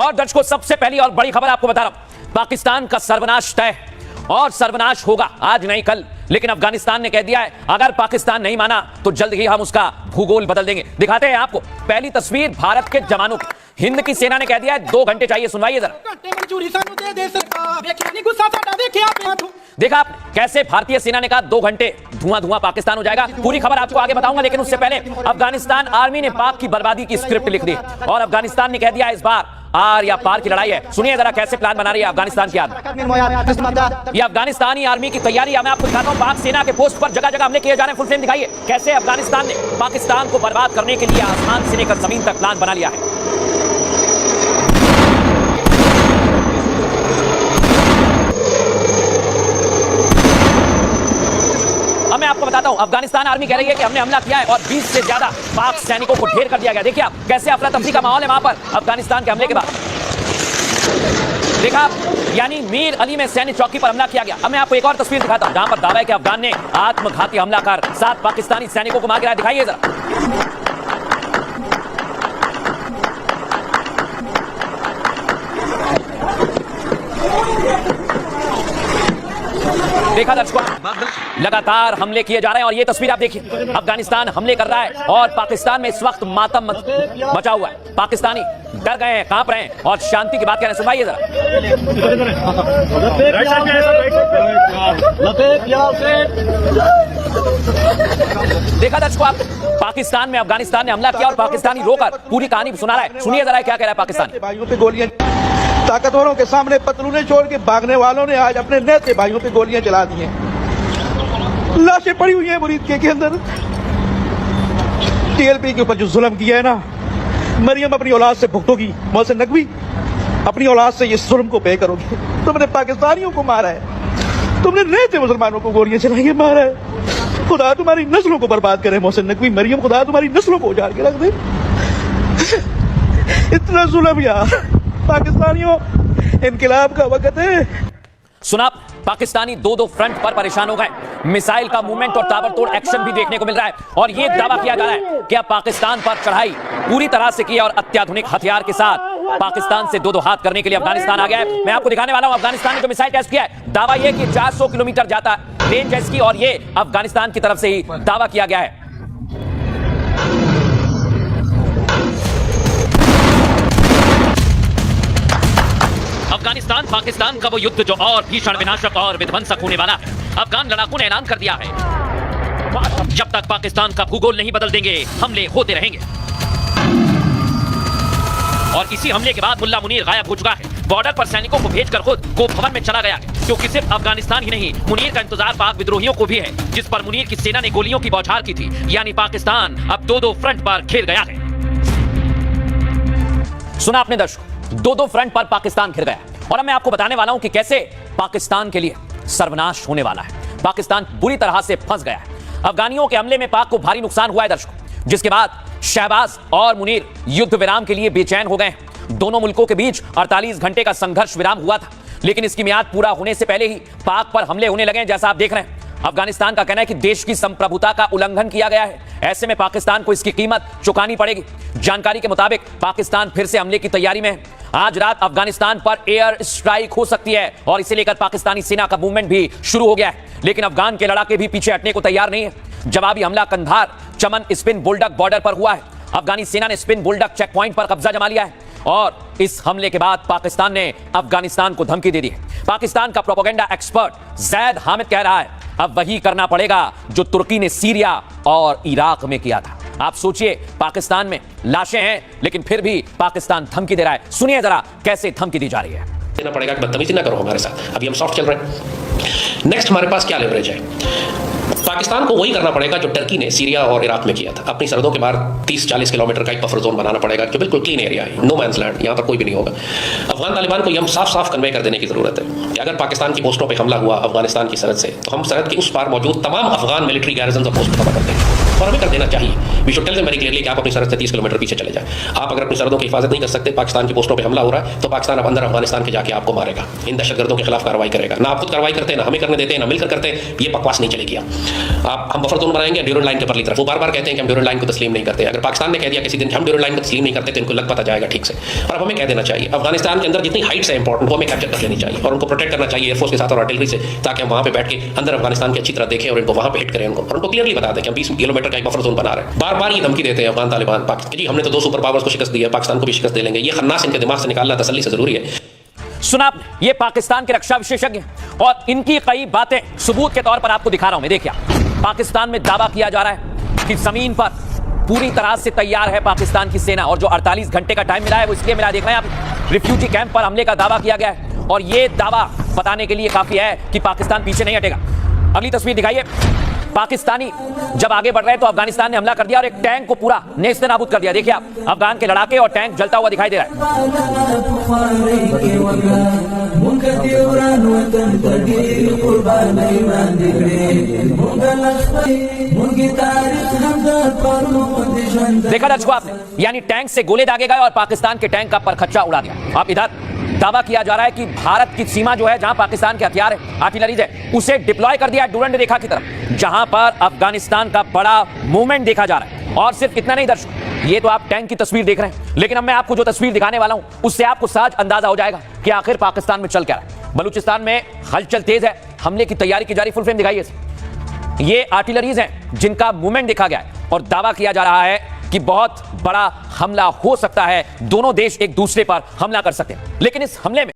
और दर्शकों, सबसे पहली और बड़ी खबर आपको बता रहा हूं, पाकिस्तान का सर्वनाश तय और सर्वनाश होगा आज नहीं कल। लेकिन अफगानिस्तान ने कह दिया है अगर पाकिस्तान नहीं माना तो जल्द ही हम उसका भूगोल बदल देंगे। दिखाते हैं आपको पहली तस्वीर भारत के जवानों की। हिंद की सेना ने कह दिया है 2 घंटे चाहिए, सुनवाइए जरा। देखा आप कैसे भारतीय सेना ने कहा 2 घंटे धुआं धुआं पाकिस्तान हो जाएगा। पूरी खबर आपको आगे बताऊंगा, लेकिन उससे पहले अफगानिस्तान आर्मी ने पाक की बर्बादी की स्क्रिप्ट लिख दी और अफगानिस्तान ने कह दिया इस बार आर या पार की लड़ाई है। सुनिए जरा कैसे प्लान बना रही है अफगानिस्तान की आर्मी। ये अफगानिस्तानी आर्मी की तैयारी मैं आपको दिखाता हूं। पाक सेना के पोस्ट पर जगह जगह हमले किए जा रहे हैं। फुल फ्रेम दिखाइए कैसे अफगानिस्तान ने पाकिस्तान को बर्बाद करने के लिए आसमान से लेकर जमीन तक प्लान बना लिया है। अब मैं आपको बताता हूं, अफगानिस्तान आर्मी कह रही है कि हमने हमला किया है और 20 से ज्यादा पाक सैनिकों को ढेर कर दिया गया। देखिए आप कैसे अफरा तफरी का माहौल है वहां पर अफगानिस्तान के हमले के बाद। देखा यानी मीर अली में सैन्य चौकी पर हमला किया गया। अब मैं आपको एक और तस्वीर दिखाता हूं जहां पर दावा है कि अफगान ने आत्मघाती हमला कर 7 पाकिस्तानी सैनिकों को मार गिराया। दिखाइए जरा। देखा दर्शकों, लगातार हमले किए जा रहे हैं और ये तस्वीर आप देखिए, अफगानिस्तान हमले कर रहा है और पाकिस्तान में इस वक्त मातम मचा हुआ है। पाकिस्तानी डर गए हैं, कांप रहे हैं और शांति की बात कह रहे हैं। सुनवाइए जरा। देखा दर्शकों आप, पाकिस्तान में अफगानिस्तान ने हमला किया और पाकिस्तानी रोकर पूरी कहानी सुना रहा है। सुनिए जरा क्या कह रहा है पाकिस्तान। भाइयों पे गोलियां, ताकतवरों के सामने पतलूने छोड़ के भागने वालों ने आज अपने नेते भाइयों पे गोलियां चला दी हैं। लाशें पड़ी हुई हैं मुरीद के अंदर। टीएलपी के ऊपर जो जुल्म किया है ना, मरियम अपनी औलाद से भुगतोगी, मोहसिन नकवी अपनी औलाद से ये जुल्म को पे करोगी। तुमने पाकिस्तानियों को मारा है, तुमने नेते मुसलमानों को गोलियां चलाई है, मारा है। खुदा तुम्हारी नस्लों को बर्बाद करे मोहसिन नकवी, मरियम खुदा तुम्हारी नस्लों को उजाड़ के रख दे। इतना जुल्म यार पाकिस्तानियों, इनकलाब का वक्त है। सुना, पाकिस्तानी 2 फ्रंट पर परेशान हो गए। मिसाइल का मूवमेंट और ताबड़तोड़ एक्शन भी देखने को मिल रहा है और यह दावा किया जा रहा है कि अब पाकिस्तान पर चढ़ाई पूरी तरह से की और अत्याधुनिक हथियार के साथ पाकिस्तान से 2 हाथ करने के लिए अफगानिस्तान आ गया है। मैं आपको दिखाने वाला हूं अफगानिस्तान ने जो मिसाइल टेस्ट किया है। दावा यह कि 400 किलोमीटर जाता रेंज है इसकी और यह अफगानिस्तान की तरफ से ही दावा किया गया है। अफगानिस्तान पाकिस्तान का वो युद्ध जो और भीषण विनाशक और विध्वंसक होने वाला है, अफगान लड़ाकों ने ऐलान कर दिया है जब तक पाकिस्तान का भूगोल नहीं बदल देंगे हमले होते रहेंगे। और इसी हमले के बाद मुल्ला मुनीर गायब हो चुका है। बॉर्डर पर सैनिकों को भेजकर खुद को भवन में चला गया है, क्योंकि सिर्फ अफगानिस्तान ही नहीं, मुनीर का इंतजार पाक विद्रोहियों को भी है जिस पर मुनीर की सेना ने गोलियों की बौछार की थी। यानी पाकिस्तान अब 2 फ्रंट पर घिर गया है। सुना आपने दर्शकों, 2 फ्रंट पर पाकिस्तान घिर गया और अब मैं आपको बताने वाला हूं कि कैसे पाकिस्तान के लिए सर्वनाश होने वाला है। पाकिस्तान बुरी तरह से फंस गया है। अफगानियों के हमले में पाक को भारी नुकसान हुआ है दर्शकों, जिसके बाद शहबाज और मुनीर युद्ध विराम के लिए बेचैन हो गए। दोनों मुल्कों के बीच 48 घंटे का संघर्ष विराम हुआ था, लेकिन इसकी मियाद पूरा होने से पहले ही पाक पर हमले होने लगे। जैसा आप देख रहे हैं, अफगानिस्तान का कहना है कि देश की संप्रभुता का उल्लंघन किया गया है। ऐसे में पाकिस्तान को इसकी कीमत चुकानी पड़ेगी। जानकारी के मुताबिक पाकिस्तान फिर से हमले की तैयारी में है। आज रात अफगानिस्तान पर एयर स्ट्राइक हो सकती है और इसे लेकर पाकिस्तानी सेना का मूवमेंट भी शुरू हो गया है। लेकिन अफगान के लड़ाके भी पीछे हटने को तैयार नहीं है। जवाबी हमला कंधार चमन स्पिन बुलडक बॉर्डर पर हुआ है। अफगानी सेना ने स्पिन बुलडक चेक पॉइंट पर कब्जा जमा लिया है और इस हमले के बाद पाकिस्तान ने अफगानिस्तान को धमकी दे दी है। पाकिस्तान का प्रोपेगेंडा एक्सपर्ट जैद हामिद कह रहा है अब वही करना पड़ेगा जो तुर्की ने सीरिया और इराक में किया था। आप सोचिए, पाकिस्तान में लाशें हैं लेकिन फिर भी पाकिस्तान धमकी दे रहा है। सुनिए जरा कैसे धमकी दी जा रही है। देना पड़ेगा कि बदतमीजी ना करो हमारे साथ, अभी हम सॉफ्ट चल रहे हैं। नेक्स्ट हमारे पास क्या लेवरेज है? पाकिस्तान को वही करना पड़ेगा जो टर्की ने सीरिया और इराक में किया था। अपनी सरहदों के बाहर 30-40 किलोमीटर का एक बफर जोन बनाना पड़ेगा जो बिल्कुल क्लीन एरिया है, नो मैंस लैंड, यहाँ पर कोई भी नहीं होगा। अफगान तालिबान को हम साफ साफ कन्वे कर देने की जरूरत है कि अगर पाकिस्तान की पोस्टों पर हमला हुआ अफगानिस्तान की सरहद से, तो हम सरहद के उस पार मौजूद तमाम अफगान मिलिट्री गैरिजन पोस्ट खत्म कर देंगे। और हमें कर देना चाहिए। We should tell them very clearly कि आप अपनी सरहद से 30 किलोमीटर पीछे चले जाएं। आप अगर अपनी सरहदों की हिफाजत नहीं कर सकते, पाकिस्तान की पोस्टों पर हमला हो रहा है, तो पाकिस्तान अब अंदर अफगानिस्तान के जाके आपको मारेगा, इन दहशतगर्दों के खिलाफ कार्रवाई करेगा। ना आप खुद कार्रवाई करते हैं, ना हमें करने देते हैं, ना मिलकर करते हैं, ये बकवास नहीं चलेगी। आप हम बफर जोन बनाएंगे ड्यूरेंट लाइन के परली तरफ। वो बार बार कहते हैं कि हम ड्यूरेंट लाइन को तस्लीम नहीं करते। अगर पाकिस्तान ने कह दिया किसी दिन हम ड्यूरेंट लाइन को तस्लीम नहीं करते, तो इनको लग पता जाएगा ठीक से। और अब हमें कह देना चाहिए अफगानिस्तान के अंदर जितनी हाइट्स है इंपॉर्टेंट, वो हमें कैप्चर कर लेनी चाहिए और उनको प्रोटेक्ट करना चाहिए एयरफोर्स के साथ और आर्टिलरी से, ताकि हम वहां पे बैठ के अंदर अफगानिस्तान की अच्छी तरह देखें और इनको वहां पे हिट करें और उनको क्लियरली बता दें कि हम 20 किलोमीटर का एक बफर जोन बना रहे हैं। बार बार ये धमकी देते हैं अफगान तालिबान पाकिस्तान जी, हमने तो 2 सुपर पावर्स को शिकस्त दी है, पाकिस्तान को भी शिकस्त दे लेंगे। ये खन्नास इनके दिमाग से निकालना तसल्ली से जरूरी है। सुना आपने, ये पाकिस्तान के रक्षा विशेषज्ञ और इनकी कई बातें सबूत के तौर पर आपको दिखा रहा हूं मैं। देखिए, पाकिस्तान में दावा किया जा रहा है कि जमीन पर पूरी तरह से तैयार है पाकिस्तान की सेना, और जो 48 घंटे का टाइम मिला है वो इसलिए मिला, देख रहे हैं आप, रिफ्यूजी कैंप पर हमले का दावा किया गया है और ये दावा बताने के लिए काफी है कि पाकिस्तान पीछे नहीं हटेगा। अगली तस्वीर दिखाइए। पाकिस्तानी जब आगे बढ़ रहे हैं तो अफगानिस्तान ने हमला कर दिया और एक टैंक को पूरा नेस्त नाबूद कर दिया। देखिए आप, अफगान के लड़ाके और टैंक जलता हुआ दिखाई दे रहा है। देखा दर्शकों आपने, यानी टैंक से गोले दागे गए और पाकिस्तान के टैंक का परखच्चा उड़ा दिया। आप इधर दावा किया जा रहा है कि भारत की सीमा जो है, जहां पाकिस्तान के हथियार है, आर्टिलरीज है, उसे डिप्लॉय कर दिया है डुरंड रेखा की तरफ, जहां पर अफगानिस्तान का बड़ा मूवमेंट देखा जा रहा है। और सिर्फ इतना नहीं दर्शक, ये तो आप टैंक की तस्वीर देख रहे हैं, लेकिन अब मैं आपको जो तस्वीर दिखाने वाला हूं उससे आपको सहज अंदाजा हो जाएगा कि आखिर पाकिस्तान में चल क्या रहा है। बलूचिस्तान में हलचल तेज है, हमले की तैयारी की जा रही। फुल फ्रेम दिखाइए। ये आर्टिलरीज हैं जिनका मूवमेंट देखा गया है और दावा किया जा रहा है कि बहुत बड़ा हमला हो सकता है, दोनों देश एक दूसरे पर हमला कर सकते हैं। लेकिन इस हमले में